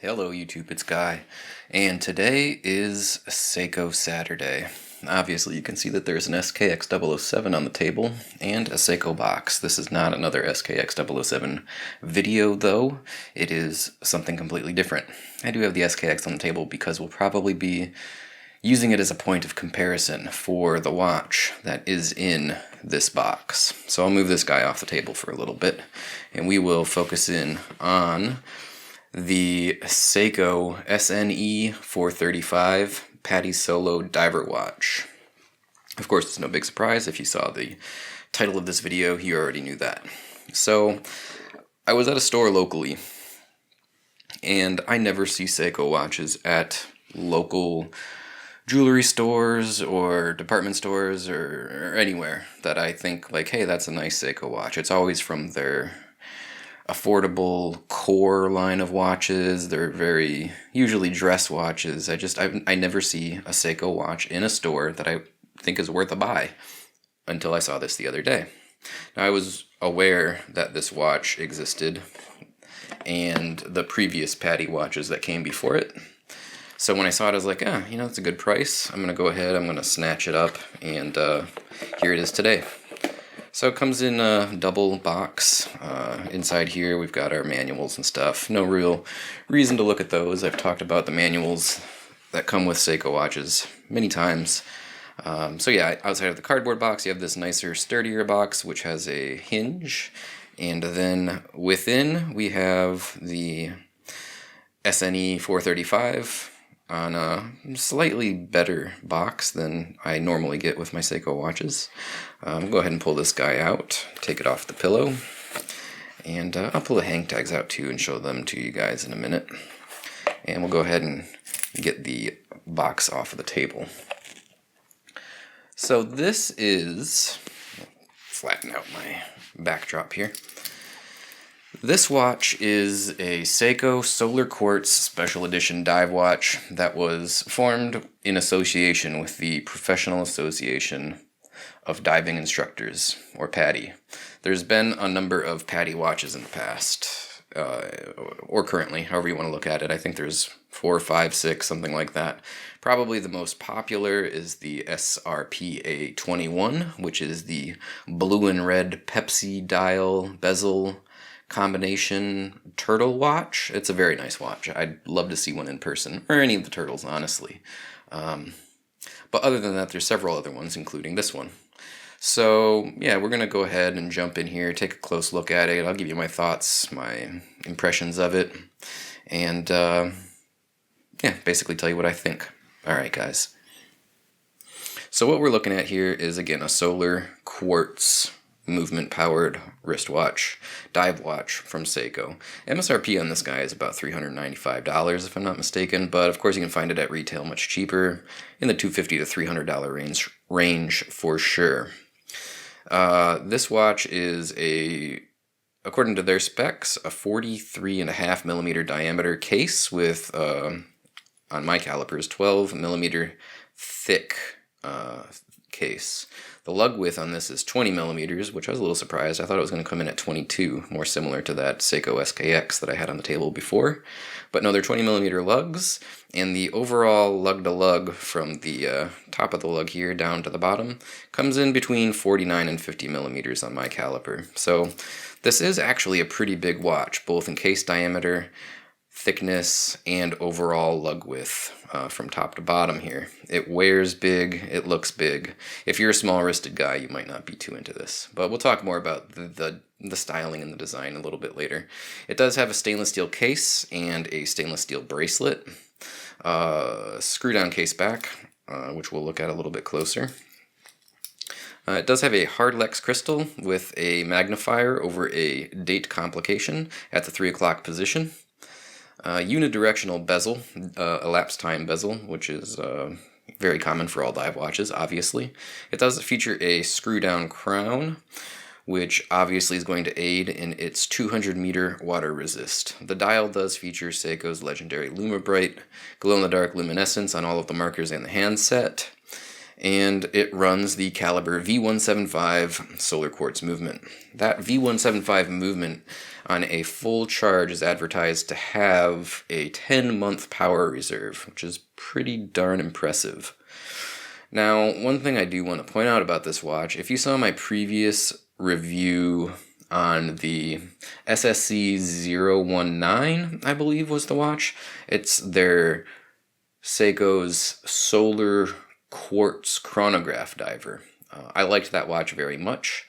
Hello YouTube, it's Guy, and today is Seiko Saturday. Obviously you can see that there's an SKX007 on the table and a Seiko box. This is not another SKX007 video though, it is something completely different. I do have the SKX on the table because we'll probably be using it as a point of comparison for the watch that is in this box. So I'll move this guy off the table for a little bit and we will focus in on the Seiko SNE435 PADI Solo Diver Watch. Of course, it's no big surprise. If you saw the title of this video, you already knew that. So, I was at a store locally, and I never see Seiko watches at local jewelry stores or department stores or anywhere that I think, like, hey, that's a nice Seiko watch. It's always from their affordable core line of watches. They're very usually dress watches. I never see a Seiko watch in a store that I think is worth a buy until I saw this the other day. Now I was aware that this watch existed and the previous PADI watches that came before it. So when I saw it, I was like, it's a good price. I'm gonna go ahead, I'm gonna snatch it up, and here it is today. So it comes in a double box. Inside here we've got our manuals and stuff. No real reason to look at those. I've talked about the manuals that come with Seiko watches many times. So yeah, outside of the cardboard box you have this nicer, sturdier box which has a hinge. And then within we have the SNE435 on a slightly better box than I normally get with my Seiko watches. Go ahead and pull this guy out, take it off the pillow, and I'll pull the hang tags out too and show them to you guys in a minute. And we'll go ahead and get the box off of the table. So this is, flatten out my backdrop here. This watch is a Seiko Solar Quartz Special Edition dive watch that was formed in association with the Professional Association of Diving Instructors, or PADI. There's been a number of PADI watches in the past, or currently, however you want to look at it. I think there's 4, 5, 6, something like that. Probably the most popular is the SRPA21, which is the blue and red Pepsi dial bezel combination turtle watch. It's a very nice watch. I'd love to see one in person, or any of the turtles, honestly. But other than that, there's several other ones, including this one. So yeah, we're gonna go ahead and jump in here, take a close look at it. I'll give you my thoughts, my impressions of it, and basically tell you what I think. Alright guys. So what we're looking at here is, again, a solar quartz movement powered wristwatch, dive watch from Seiko. MSRP on this guy is about $395 if I'm not mistaken, but of course you can find it at retail much cheaper, in the $250 to $300 range for sure. This watch is according to their specs, a 43.5 millimeter diameter case with, on my calipers, 12 millimeter thick case. The lug width on this is 20 millimeters, which I was a little surprised. I thought it was going to come in at 22, more similar to that Seiko SKX that I had on the table before. But no, they're 20 millimeter lugs, and the overall lug to lug from the top of the lug here down to the bottom comes in between 49 and 50 millimeters on my caliper. So this is actually a pretty big watch, both in case diameter, thickness, and overall lug width from top to bottom here. It wears big, it looks big. If you're a small-wristed guy, you might not be too into this. But we'll talk more about the styling and the design a little bit later. It does have a stainless steel case and a stainless steel bracelet. Screw-down case back, which we'll look at a little bit closer. It does have a hardlex crystal with a magnifier over a date complication at the 3 o'clock position. Unidirectional bezel, elapsed time bezel, which is very common for all dive watches, obviously. It does feature a screw-down crown, which obviously is going to aid in its 200-meter water resist. The dial does feature Seiko's legendary LumiBrite glow-in-the-dark luminescence on all of the markers and the handset. and it runs the caliber V175 solar quartz movement. That V175 movement on a full charge is advertised to have a 10-month power reserve, which is pretty darn impressive. Now, one thing I do want to point out about this watch, if you saw my previous review on the SSC019, I believe was the watch. It's their Seiko's solar quartz chronograph diver. I liked that watch very much,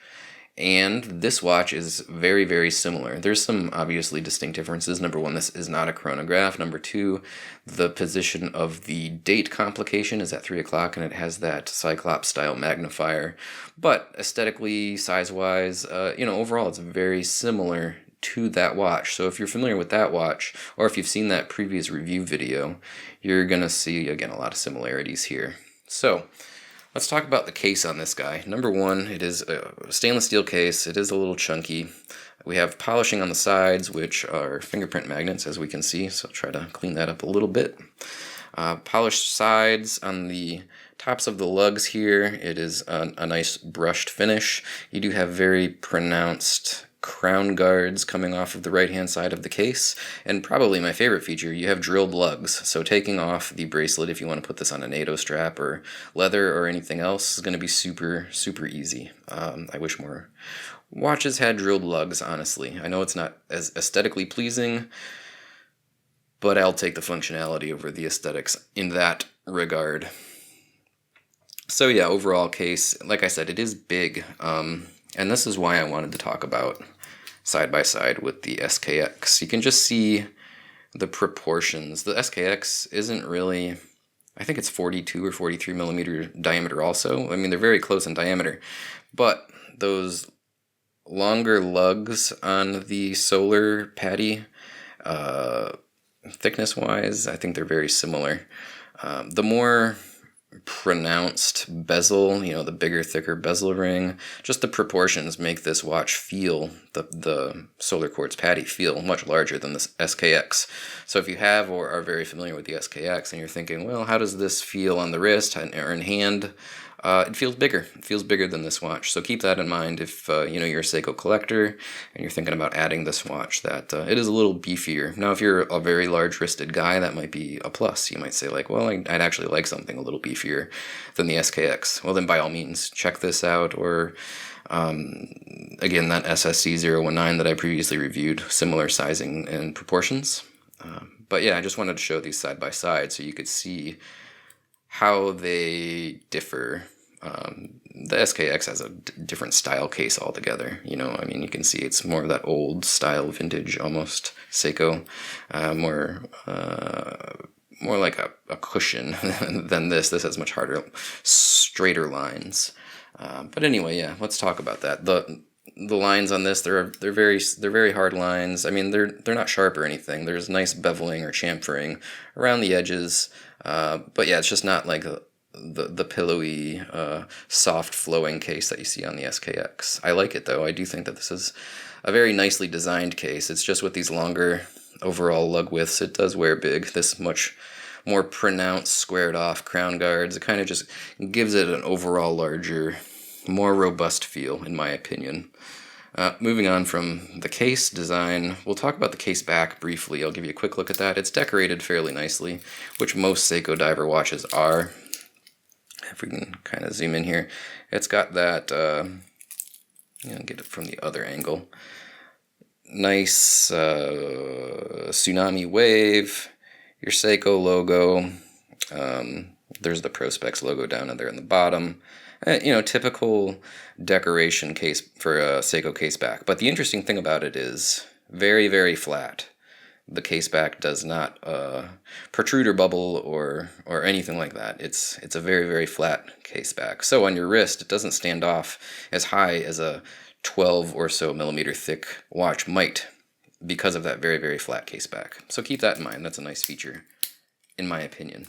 and this watch is very, very similar. There's some obviously distinct differences. Number one, this is not a chronograph. Number two, the position of the date complication is at 3 o'clock, and it has that Cyclops style magnifier. But aesthetically, size-wise, overall it's very similar to that watch. So if you're familiar with that watch, or if you've seen that previous review video, you're gonna see, again, a lot of similarities here. So let's talk about the case on this guy. Number one, it is a stainless steel case. It is a little chunky. We have polishing on the sides, which are fingerprint magnets, as we can see, so I'll try to clean that up a little bit. Polished sides on the tops of the lugs here. It is a nice brushed finish. You do have very pronounced crown guards coming off of the right hand side of the case, and probably my favorite feature, you have drilled lugs. So taking off the bracelet, if you want to put this on a NATO strap or leather or anything else, is going to be super easy. I wish more watches had drilled lugs, honestly. I know it's not as aesthetically pleasing, but I'll take the functionality over the aesthetics in that regard. So yeah, overall case, like I said, it is big. And this is why I wanted to talk about side by side with the SKX. You can just see the proportions. The SKX isn't really, I think it's 42 or 43 millimeter diameter also. I mean, they're very close in diameter, but those longer lugs on the solar PADI, thickness wise, I think they're very similar. The more pronounced bezel, the bigger, thicker bezel ring, just the proportions make this watch feel, the solar quartz PADI feel much larger than this SKX. So if you have or are very familiar with the SKX and you're thinking, well, how does this feel on the wrist or in hand? It feels bigger. It feels bigger than this watch. So keep that in mind if you're a Seiko collector and you're thinking about adding this watch, that it is a little beefier. Now, if you're a very large-wristed guy, that might be a plus. You might say, like, well, I'd actually like something a little beefier than the SKX. Well, then by all means, check this out. Or, again, that SSC019 that I previously reviewed, similar sizing and proportions. But yeah, I just wanted to show these side by side so you could see how they differ. The SKX has a different style case altogether. You can see it's more of that old style, vintage almost Seiko, more like a cushion than this. This has much harder, straighter lines. But anyway, yeah, let's talk about that. The lines on this, they're very hard lines. I mean, they're not sharp or anything. There's nice beveling or chamfering around the edges. But yeah, it's just not like the pillowy, soft flowing case that you see on the SKX. I like it though. I do think that this is a very nicely designed case. It's just with these longer overall lug widths, it does wear big. This much more pronounced, squared off crown guards, it kind of just gives it an overall larger, more robust feel, in my opinion. Moving on from the case design, we'll talk about the case back briefly. I'll give you a quick look at that. It's decorated fairly nicely, which most Seiko diver watches are. If we can kind of zoom in here, it's got that, get it from the other angle. Nice tsunami wave, your Seiko logo. There's the Prospex logo down there in the bottom. Typical decoration case for a Seiko case back. But the interesting thing about it is very, very flat. The case back does not protrude or bubble or anything like that. It's a very, very flat case back. So on your wrist, it doesn't stand off as high as a 12 or so millimeter thick watch might because of that very, very flat case back. So keep that in mind. That's a nice feature, in my opinion.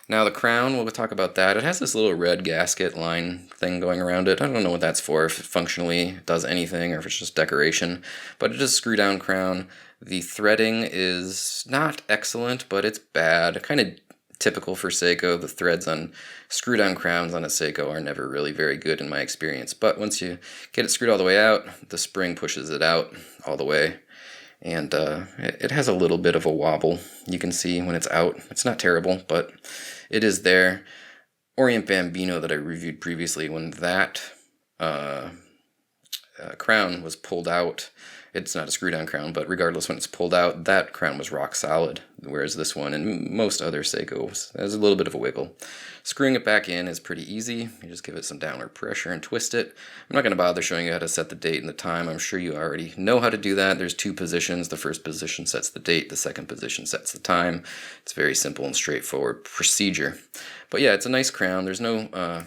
Now the crown, we'll talk about that. It has this little red gasket line thing going around it. I don't know what that's for, if it functionally does anything or if it's just decoration, but it is a screw-down crown. The threading is not excellent, but it's bad. Kind of typical for Seiko. The threads on screwed-on crowns on a Seiko are never really very good in my experience. But once you get it screwed all the way out, the spring pushes it out all the way. And it has a little bit of a wobble. You can see when it's out. It's not terrible, but it is there. Orient Bambino that I reviewed previously, when that crown was pulled out, it's not a screwed-on crown, but regardless, when it's pulled out, that crown was rock solid, whereas this one and most other Seikos has a little bit of a wiggle. Screwing it back in is pretty easy. You just give it some downward pressure and twist it. I'm not going to bother showing you how to set the date and the time. I'm sure you already know how to do that. There's two positions. The first position sets the date. The second position sets the time. It's a very simple and straightforward procedure. But yeah, it's a nice crown. There's no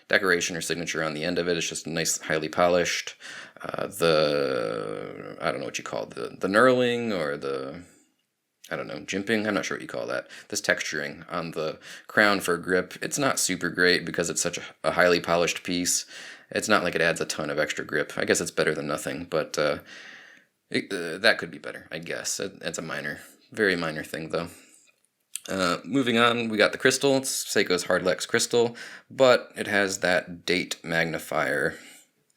decoration or signature on the end of it. It's just nice, highly polished. I don't know what you call it, the knurling or the, I don't know, jimping, I'm not sure what you call that. This texturing on the crown for grip, it's not super great because it's such a highly polished piece. It's not like it adds a ton of extra grip. I guess it's better than nothing, but that could be better, I guess. It's a very minor thing though. Moving on, we got the crystal. It's Seiko's Hardlex crystal, but it has that date magnifier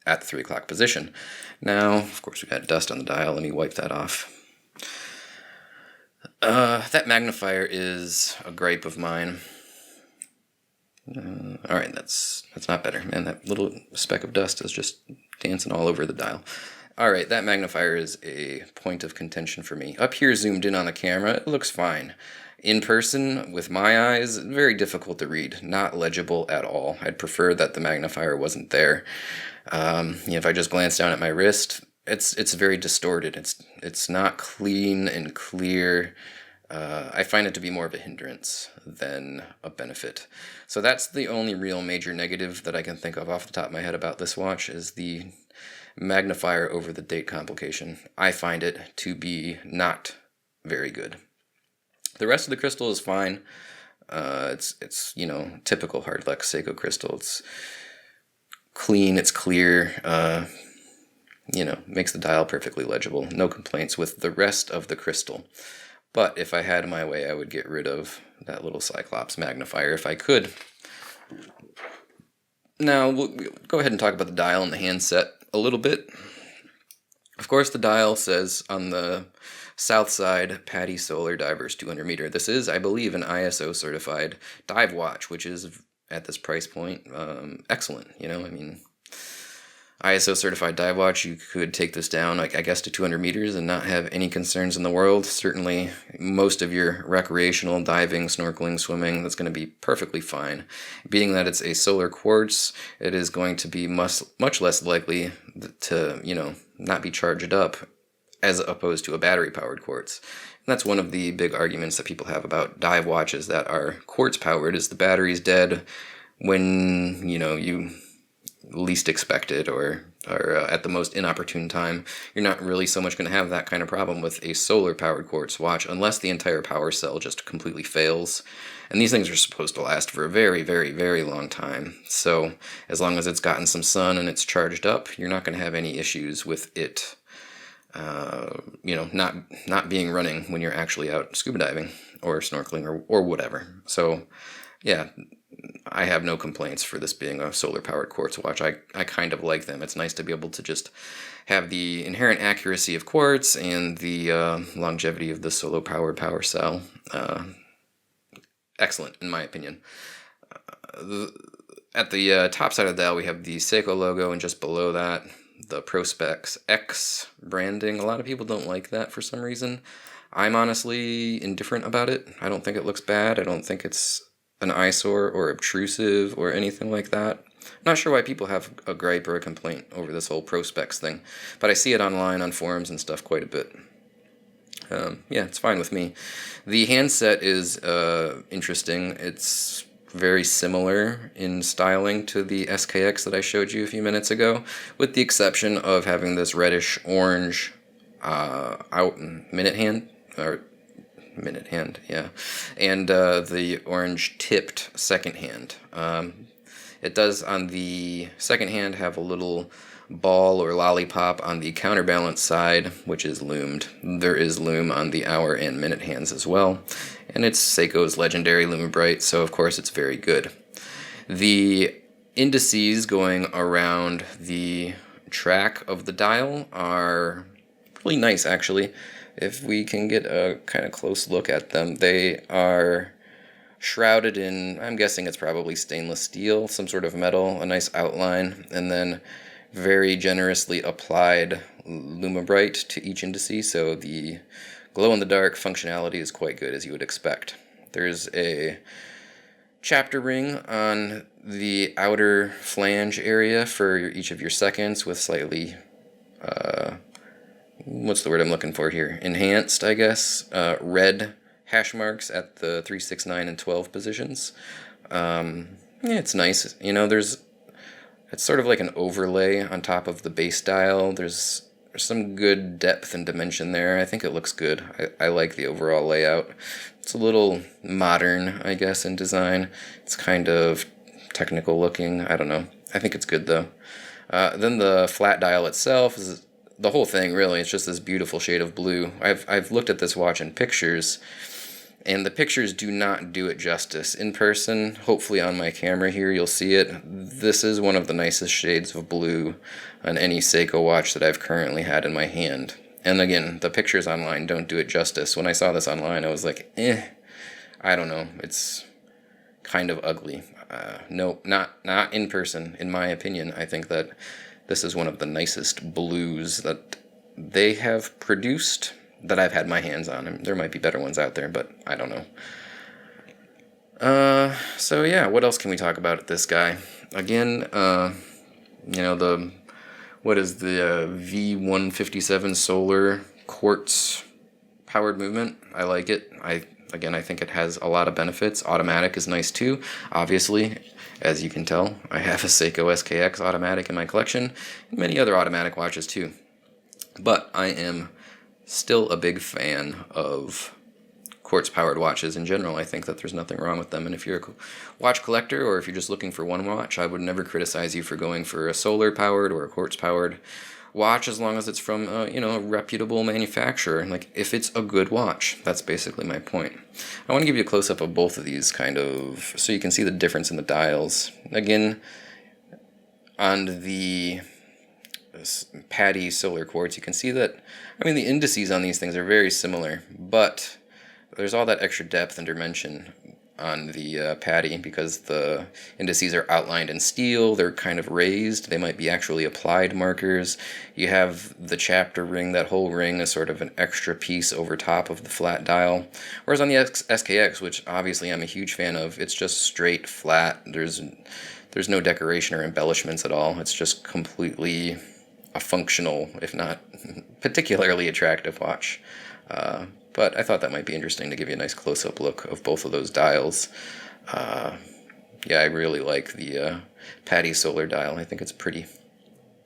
at the 3 o'clock position. Now, of course, we got dust on the dial. Let me wipe that off. That magnifier is a gripe of mine. All right, that's not better. Man, that little speck of dust is just dancing all over the dial. All right, that magnifier is a point of contention for me. Up here, zoomed in on the camera, it looks fine. In person, with my eyes, very difficult to read. Not legible at all. I'd prefer that the magnifier wasn't there. If I just glance down at my wrist, it's very distorted. It's not clean and clear. I find it to be more of a hindrance than a benefit. So that's the only real major negative that I can think of off the top of my head about this watch, is the magnifier over the date complication. I find it to be not very good. The rest of the crystal is fine. It's typical Hardlex Seiko crystal. It's clean, it's clear, makes the dial perfectly legible. No complaints with the rest of the crystal. But if I had my way, I would get rid of that little Cyclops magnifier if I could. Now, we'll go ahead and talk about the dial and the handset a little bit. Of course, the dial says on the south side, PADI Solar Divers 200 meter. This is, I believe, an ISO certified dive watch, which is, at this price point, excellent. ISO certified dive watch, you could take this down, I guess, to 200 meters and not have any concerns in the world. Certainly, most of your recreational diving, snorkeling, swimming, that's going to be perfectly fine. Being that it's a solar quartz, it is going to be much less likely to, not be charged up as opposed to a battery-powered quartz. And that's one of the big arguments that people have about dive watches that are quartz-powered, is the battery's dead when, you least expect it, or at the most inopportune time. You're not really so much going to have that kind of problem with a solar-powered quartz watch, unless the entire power cell just completely fails. And these things are supposed to last for a very, very, very long time. So as long as it's gotten some sun and it's charged up, you're not going to have any issues with it not being running when you're actually out scuba diving or snorkeling or whatever. So yeah, I have no complaints for this being a solar powered quartz watch. I kind of like them. It's nice to be able to just have the inherent accuracy of quartz and the longevity of the solar powered power cell. Excellent, in my opinion. At the top side of the dial, we have the Seiko logo, and just below that, the Prospex X branding. A lot of people don't like that for some reason. I'm honestly indifferent about it. I don't think it looks bad. I don't think it's an eyesore or obtrusive or anything like that. I'm not sure why people have a gripe or a complaint over this whole Prospex thing, but I see it online on forums and stuff quite a bit. Yeah, it's fine with me. The handset is interesting. It's very similar in styling to the SKX that I showed you a few minutes ago, with the exception of having this reddish orange minute hand, yeah, and the orange tipped second hand. It does on the second hand have a little ball or lollipop on the counterbalance side, which is loomed. There is loom on the hour and minute hands as well, and it's Seiko's legendary Lumibright, so of course it's very good. The indices going around the track of the dial are really nice, actually. If we can get a kind of close look at them, they are shrouded in, I'm guessing it's probably stainless steel, some sort of metal, a nice outline, and then very generously applied Lumibright to each indice, so the glow-in-the-dark functionality is quite good, as you would expect. There's a chapter ring on the outer flange area for each of your seconds with slightly, what's the word I'm looking for here? Enhanced, I guess, red hash marks at the 3, 6, 9, and 12 positions. Yeah, it's nice. You know, it's sort of like an overlay on top of the base dial. There's some good depth and dimension there. I think it looks good. I like the overall layout. It's a little modern, I guess, in design. It's kind of technical looking. I don't know. I think it's good, though. Then the flat dial itself is the whole thing, really. It's just this beautiful shade of blue. I've looked at this watch in pictures, and the pictures do not do it justice. In person, hopefully on my camera here, you'll see it. This is one of the nicest shades of blue on any Seiko watch that I've currently had in my hand. And again, the pictures online don't do it justice. When I saw this online, I was like, I don't know. It's kind of ugly. No, not in person, in my opinion. I think that this is one of the nicest blues that they have produced that I've had my hands on. And there might be better ones out there, but I don't know. So yeah, what else can we talk about this guy? Again, you know, what is the V157 solar quartz powered movement? I like it. I think it has a lot of benefits. Automatic is nice too. Obviously, as you can tell, I have a Seiko SKX automatic in my collection, and many other automatic watches too. But I am still a big fan of quartz-powered watches in general. I think that there's nothing wrong with them, and if you're a watch collector or if you're just looking for one watch, I would never criticize you for going for a solar-powered or a quartz-powered watch as long as it's from a reputable manufacturer. Like, if it's a good watch, that's basically my point. I want to give you a close-up of both of these kind of so you can see the difference in the dials. Again, on the PADI solar quartz, you can see that, the indices on these things are very similar, but there's all that extra depth and dimension on the PADI because the indices are outlined in steel. They're kind of raised. They might be actually applied markers. You have the chapter ring. That whole ring is sort of an extra piece over top of the flat dial. Whereas on the SKX, which obviously I'm a huge fan of, it's just straight flat. There's no decoration or embellishments at all. It's just completely a functional, if not particularly attractive watch. But I thought that might be interesting to give you a nice close-up look of both of those dials. Yeah, I really like the PADI solar dial. I think it's pretty.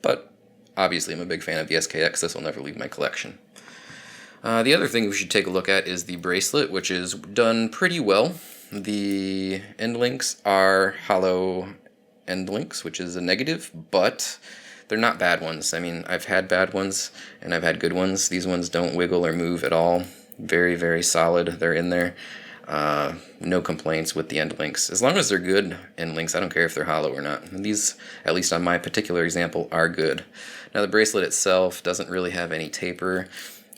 But obviously I'm a big fan of the SKX. This will never leave my collection. The other thing we should take a look at is the bracelet, which is done pretty well. The end links are hollow end links, which is a negative, but they're not bad ones. I've had bad ones, and I've had good ones. These ones don't wiggle or move at all. Very, very solid. They're in there. No complaints with the end links. As long as they're good end links, I don't care if they're hollow or not. And these, at least on my particular example, are good. Now, the bracelet itself doesn't really have any taper.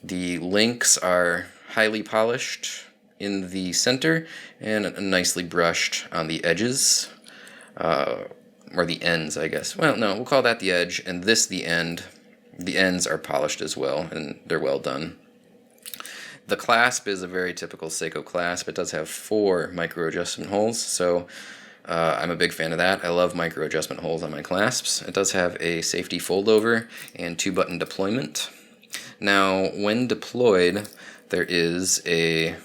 The links are highly polished in the center and nicely brushed on the edges. Or the ends, I guess. Well, no, we'll call that the edge, and this the end. The ends are polished as well, and they're well done. The clasp is a very typical Seiko clasp. It does have 4 micro adjustment holes, so I'm a big fan of that. I love micro adjustment holes on my clasps. It does have a safety fold-over and 2-button deployment. Now, when deployed, there is a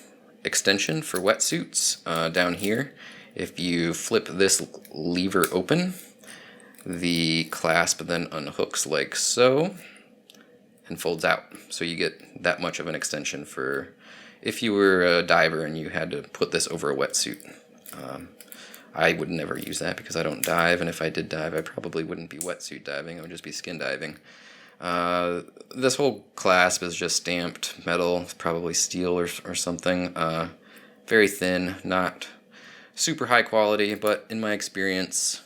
extension for wetsuits down here. If you flip this lever open, the clasp then unhooks like so and folds out. So you get that much of an extension for if you were a diver and you had to put this over a wetsuit. I would never use that because I don't dive, and if I did dive, I probably wouldn't be wetsuit diving. I would just be skin diving. This whole clasp is just stamped metal, probably steel or something. Very thin, not super high quality, but in my experience,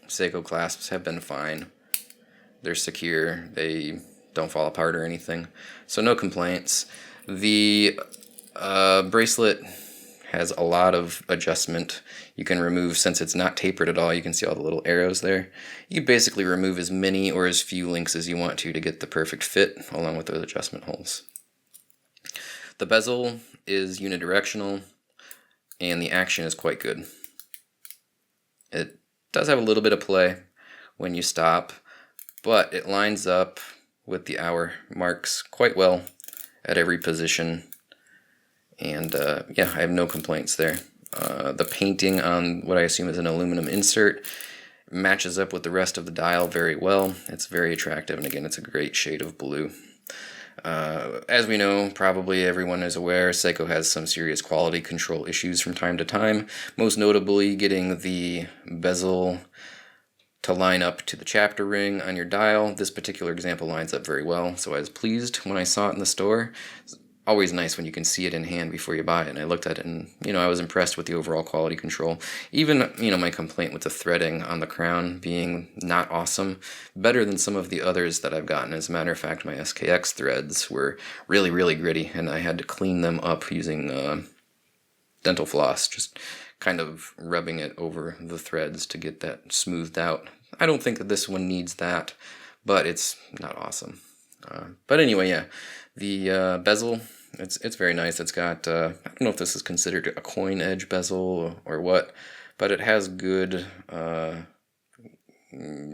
Seiko clasps have been fine. They're secure, they don't fall apart or anything, so no complaints. The bracelet has a lot of adjustment. You can remove, since it's not tapered at all, you can see all the little arrows there. You basically remove as many or as few links as you want to get the perfect fit, along with those adjustment holes. The bezel is unidirectional, and the action is quite good. It does have a little bit of play when you stop, but it lines up with the hour marks quite well at every position. And yeah, I have no complaints there. The painting on what I assume is an aluminum insert matches up with the rest of the dial very well. It's very attractive, and again, it's a great shade of blue. As we know, probably everyone is aware, Seiko has some serious quality control issues from time to time, most notably getting the bezel to line up to the chapter ring on your dial. This particular example lines up very well, so I was pleased when I saw it in the store. It's always nice when you can see it in hand before you buy it, and I looked at it and, I was impressed with the overall quality control. Even, my complaint with the threading on the crown being not awesome, better than some of the others that I've gotten. As a matter of fact, my SKX threads were really, really gritty, and I had to clean them up using dental floss, just kind of rubbing it over the threads to get that smoothed out. I don't think that this one needs that, but it's not awesome. But anyway, yeah, the bezel, it's very nice. It's got, I don't know if this is considered a coin edge bezel or what, but it has good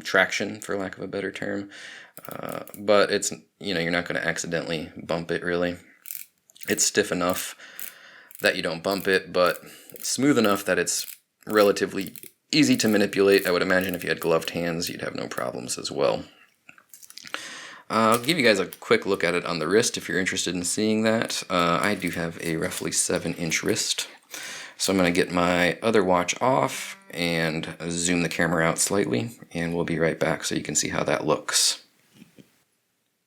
traction, for lack of a better term. But it's, you're not going to accidentally bump it, really. It's stiff enough that you don't bump it, but smooth enough that it's relatively easy to manipulate. I would imagine if you had gloved hands, you'd have no problems as well. I'll give you guys a quick look at it on the wrist if you're interested in seeing that. I do have a roughly 7-inch wrist, so I'm going to get my other watch off and zoom the camera out slightly, and we'll be right back so you can see how that looks.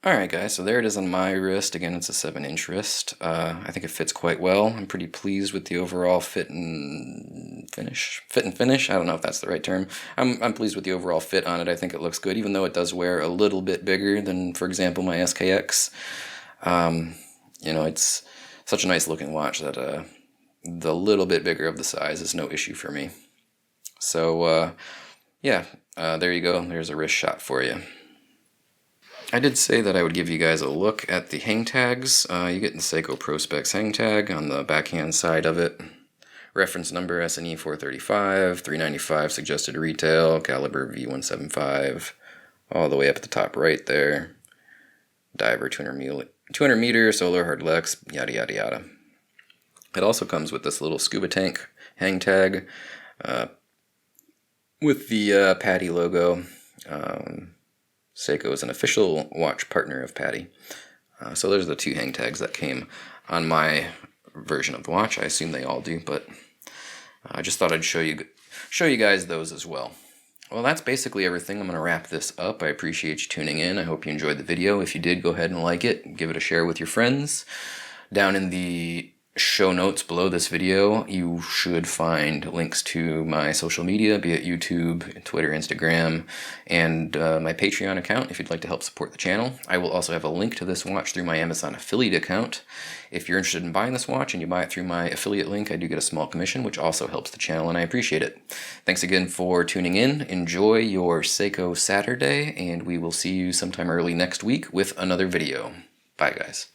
Alright guys, so there it is on my wrist. Again, it's a 7-inch wrist. I think it fits quite well. I'm pretty pleased with the overall fit and finish. I don't know if that's the right term. I'm pleased with the overall fit on it. I think it looks good, even though it does wear a little bit bigger than, for example, my SKX. It's such a nice looking watch that the little bit bigger of the size is no issue for me. So, yeah, there you go. There's a wrist shot for you. I did say that I would give you guys a look at the hang tags. You get the Seiko Pro Specs hang tag on the backhand side of it. Reference number SNE435, $395 suggested retail, caliber V175, all the way up at the top right there. Diver 200 meter, solar hard Lex, yada yada yada. It also comes with this little scuba tank hang tag with the PADI logo. Seiko is an official watch partner of PADI. So there's the 2 hang tags that came on my version of the watch. I assume they all do, but I just thought I'd show you guys those as well. Well, that's basically everything. I'm going to wrap this up. I appreciate you tuning in. I hope you enjoyed the video. If you did, go ahead and like it. Give it a share with your friends. Down in the show notes below this video, you should find links to my social media, be it YouTube, Twitter, Instagram, and my Patreon account if you'd like to help support the channel. I will also have a link to this watch through my Amazon affiliate account. If you're interested in buying this watch and you buy it through my affiliate link, I do get a small commission, which also helps the channel, and I appreciate it. Thanks again for tuning in. Enjoy your Seiko Saturday, and we will see you sometime early next week with another video. Bye, guys.